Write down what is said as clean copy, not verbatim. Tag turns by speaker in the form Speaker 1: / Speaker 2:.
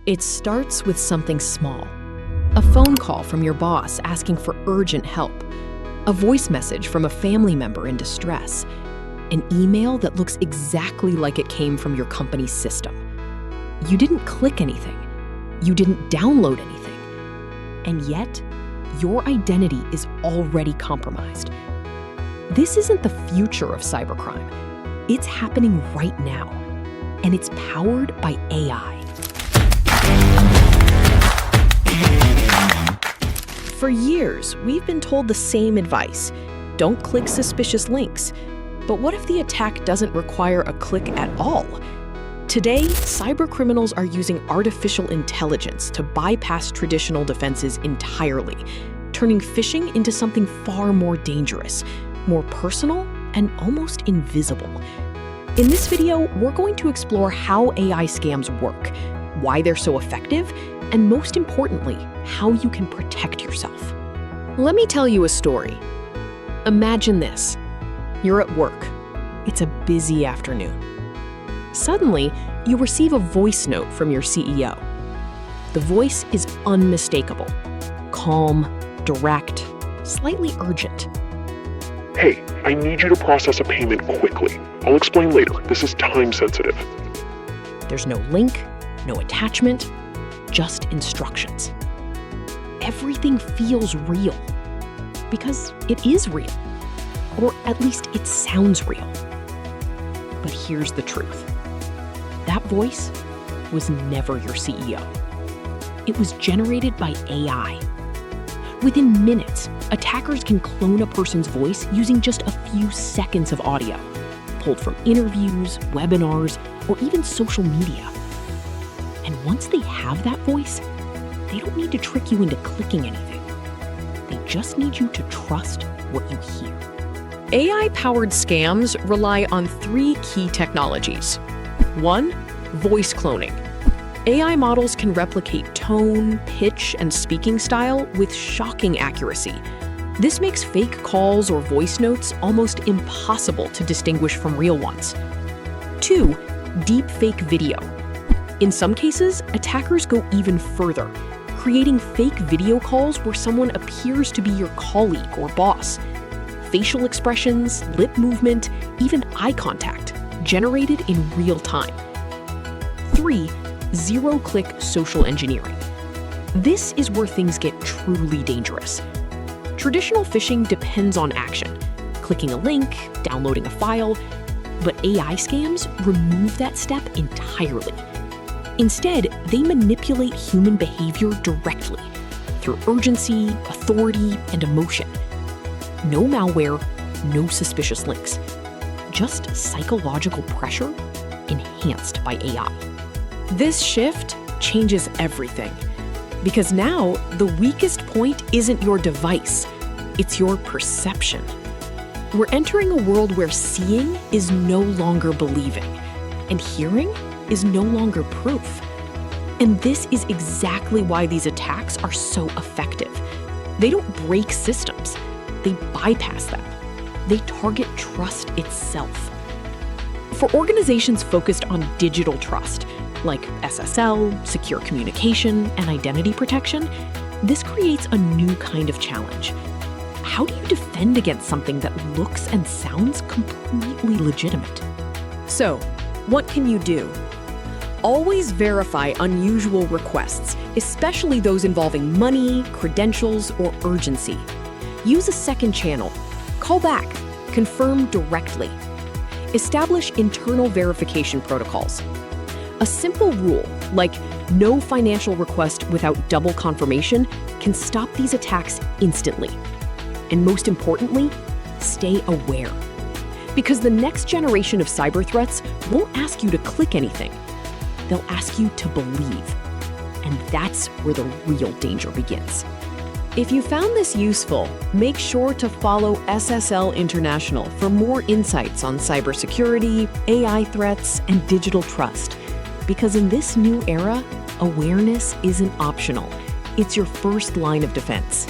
Speaker 1: It starts with something small. A phone call from your boss asking for urgent help. A voice message from a family member in distress. An email that looks exactly like it came from your company's system. You didn't click anything. You didn't download anything. And yet, your identity is already compromised. This isn't the future of cybercrime. It's happening right now. And it's powered by AI. For years, we've been told the same advice. Don't click suspicious links. But what if the attack doesn't require a click at all? Today, cybercriminals are using artificial intelligence to bypass traditional defenses entirely, turning phishing into something far more dangerous, more personal, and almost invisible. In this video, we're going to explore how AI scams work, why they're so effective, and most importantly, how you can protect yourself. Let me tell you a story. Imagine this. You're at work. It's a busy afternoon. Suddenly, you receive a voice note from your CEO. The voice is unmistakable. Calm, direct, slightly urgent.
Speaker 2: Hey, I need you to process a payment quickly. I'll explain later. This is time sensitive.
Speaker 1: There's no link, no attachment, just instructions. Everything feels real because it is real, or at least it sounds real. But here's the truth. That voice was never your CEO. It was generated by AI. Within minutes, attackers can clone a person's voice using just a few seconds of audio, pulled from interviews, webinars, or even social media. And once they have that voice, they don't need to trick you into clicking anything. They just need you to trust what you hear. AI-powered scams rely on three key technologies. 1, voice cloning. AI models can replicate tone, pitch, and speaking style with shocking accuracy. This makes fake calls or voice notes almost impossible to distinguish from real ones. 2, deepfake video. In some cases, attackers go even further, creating fake video calls where someone appears to be your colleague or boss. Facial expressions, lip movement, even eye contact, generated in real time. 3, zero-click social engineering. This is where things get truly dangerous. Traditional phishing depends on action, clicking a link, downloading a file, but AI scams remove that step entirely. Instead, they manipulate human behavior directly, through urgency, authority, and emotion. No malware, no suspicious links. Just psychological pressure enhanced by AI. This shift changes everything. Because now, the weakest point isn't your device, it's your perception. We're entering a world where seeing is no longer believing, and hearing is no longer proof. And this is exactly why these attacks are so effective. They don't break systems, they bypass them. They target trust itself. For organizations focused on digital trust, like SSL, secure communication, and identity protection, this creates a new kind of challenge. How do you defend against something that looks and sounds completely legitimate? So, what can you do? Always verify unusual requests, especially those involving money, credentials, or urgency. Use a second channel. Call back. Confirm directly. Establish internal verification protocols. A simple rule, like no financial request without double confirmation, can stop these attacks instantly. And most importantly, stay aware. Because the next generation of cyber threats won't ask you to click anything. They'll ask you to believe. And that's where the real danger begins. If you found this useful, make sure to follow SSL International for more insights on cybersecurity, AI threats, and digital trust. Because in this new era, awareness isn't optional. It's your first line of defense.